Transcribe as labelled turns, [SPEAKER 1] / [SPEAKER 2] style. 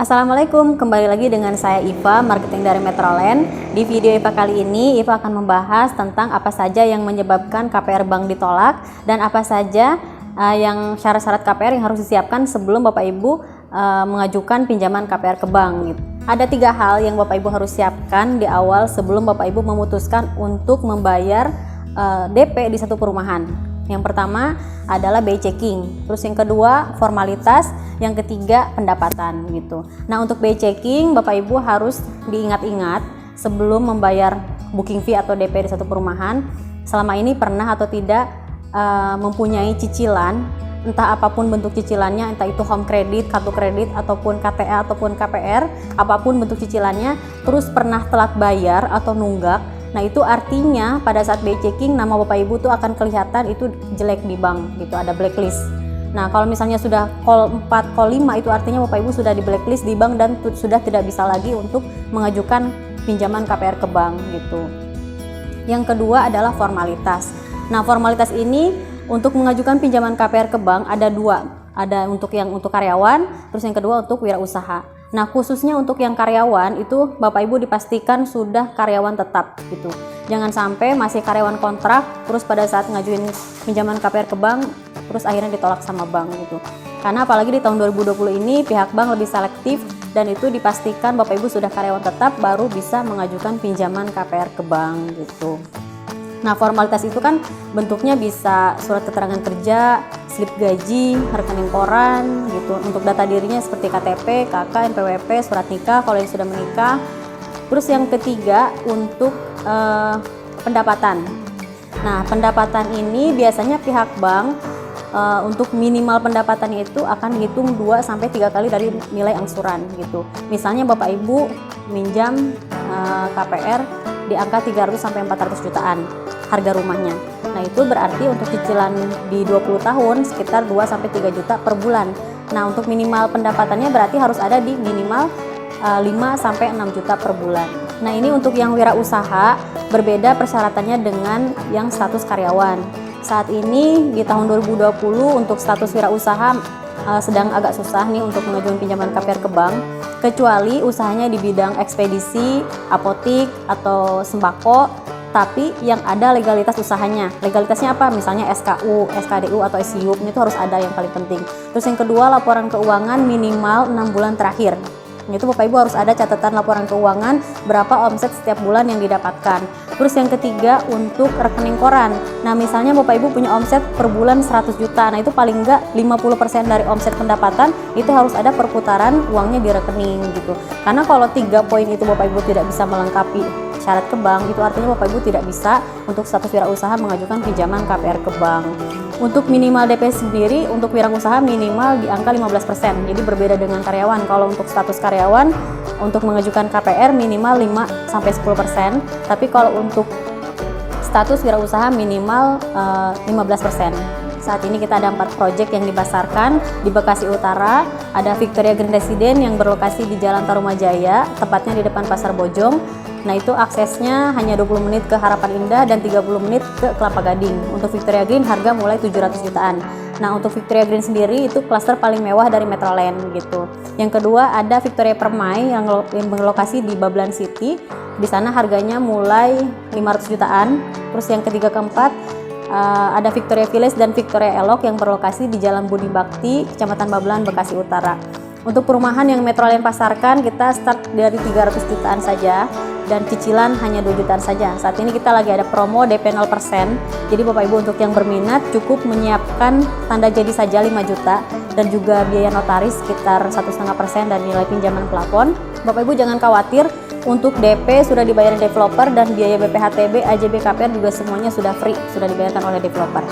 [SPEAKER 1] Assalamualaikum, kembali lagi dengan saya Iva, marketing dari Metroland. Di video Iva kali ini, Iva akan membahas tentang apa saja yang menyebabkan KPR bank ditolak dan apa saja yang syarat-syarat KPR yang harus disiapkan sebelum Bapak Ibu mengajukan pinjaman KPR ke bank. Ada 3 hal yang Bapak Ibu harus siapkan di awal sebelum Bapak Ibu memutuskan untuk membayar DP di satu perumahan. Yang pertama adalah BI checking, terus yang kedua formalitas, yang ketiga pendapatan gitu. Nah, untuk BI checking Bapak Ibu harus diingat-ingat sebelum membayar booking fee atau DP di satu perumahan, selama ini pernah atau tidak mempunyai cicilan, entah apapun bentuk cicilannya, entah itu home credit, kartu kredit, ataupun KTA ataupun KPR, apapun bentuk cicilannya, terus pernah telat bayar atau nunggak. Nah, itu artinya pada saat BI checking nama Bapak Ibu tuh akan kelihatan itu jelek di bank gitu, ada blacklist. Nah, kalau misalnya sudah call 4, call 5 itu artinya Bapak Ibu sudah di blacklist di bank dan sudah tidak bisa lagi untuk mengajukan pinjaman KPR ke bank gitu. Yang kedua adalah formalitas. Nah, formalitas ini untuk mengajukan pinjaman KPR ke bank ada 2. Ada untuk karyawan, terus yang kedua untuk wirausaha. Nah, khususnya untuk yang karyawan itu Bapak Ibu dipastikan sudah karyawan tetap gitu. Jangan sampai masih karyawan kontrak terus pada saat ngajuin pinjaman KPR ke bank terus akhirnya ditolak sama bank gitu. Karena apalagi di tahun 2020 ini pihak bank lebih selektif dan itu dipastikan Bapak Ibu sudah karyawan tetap baru bisa mengajukan pinjaman KPR ke bank gitu. Nah, formalitas itu kan bentuknya bisa surat keterangan kerja, slip gaji, rekening koran gitu. Untuk data dirinya seperti KTP, KK, NPWP, surat nikah kalau yang sudah menikah. Terus yang ketiga untuk pendapatan. Nah, pendapatan ini biasanya pihak bank untuk minimal pendapatannya itu akan dihitung 2-3 kali dari nilai angsuran gitu. Misalnya Bapak Ibu minjam KPR di angka 300-400 jutaan harga rumahnya. Nah, itu berarti untuk cicilan di 20 tahun sekitar 2-3 juta per bulan. Nah, untuk minimal pendapatannya berarti harus ada di minimal 5-6 juta per bulan. Nah, ini untuk yang wirausaha berbeda persyaratannya dengan yang status karyawan. Saat ini di tahun 2020 untuk status wirausaha sedang agak susah nih untuk mengajukan pinjaman KPR ke bank, kecuali usahanya di bidang ekspedisi, apotik, atau sembako, tapi yang ada legalitas usahanya. Legalitasnya apa? Misalnya SKU, SKDU, atau SIUP, itu harus ada yang paling penting. Terus yang kedua, laporan keuangan minimal 6 bulan terakhir. Itu Bapak Ibu harus ada catatan laporan keuangan berapa omset setiap bulan yang didapatkan. Terus yang ketiga untuk rekening koran. Nah, misalnya Bapak Ibu punya omset per bulan 100 juta. Nah, itu paling enggak 50% dari omset pendapatan itu harus ada perputaran uangnya di rekening gitu. Karena kalau 3 poin itu Bapak Ibu tidak bisa melengkapi syarat ke bank, itu artinya Bapak Ibu tidak bisa untuk status wirausaha mengajukan pinjaman KPR ke bank. Untuk minimal DP sendiri untuk wirausaha minimal di angka 15%. Jadi berbeda dengan karyawan. Kalau untuk status karyawan untuk mengajukan KPR minimal 5-10%, tapi kalau untuk status wirausaha minimal 15%. Saat ini kita ada 4 proyek yang dipasarkan di Bekasi Utara. Ada Victoria Green Residence yang berlokasi di Jalan Tarumajaya, tepatnya di depan Pasar Bojong. Nah, itu aksesnya hanya 20 menit ke Harapan Indah dan 30 menit ke Kelapa Gading. Untuk Victoria Green harga mulai 700 jutaan. Nah, untuk Victoria Green sendiri itu klaster paling mewah dari Metroland gitu. Yang kedua ada Victoria Permai yang berlokasi di Bablan City. Di sana harganya mulai 500 jutaan. Terus yang ketiga keempat ada Victoria Village dan Victoria Elok yang berlokasi di Jalan Budi Bakti, Kecamatan Bablan, Bekasi Utara. Untuk perumahan yang Metroland pasarkan kita start dari 300 jutaan saja dan cicilan hanya 2 jutaan saja. Saat ini kita lagi ada promo DP 0%. Jadi Bapak Ibu untuk yang berminat cukup menyiapkan tanda jadi saja 5 juta dan juga biaya notaris sekitar 1,5% dan nilai pinjaman plafon. Bapak Ibu jangan khawatir, untuk DP sudah dibayar developer dan biaya BPHTB, AJB, KPR juga semuanya sudah free, sudah dibayarkan oleh developer.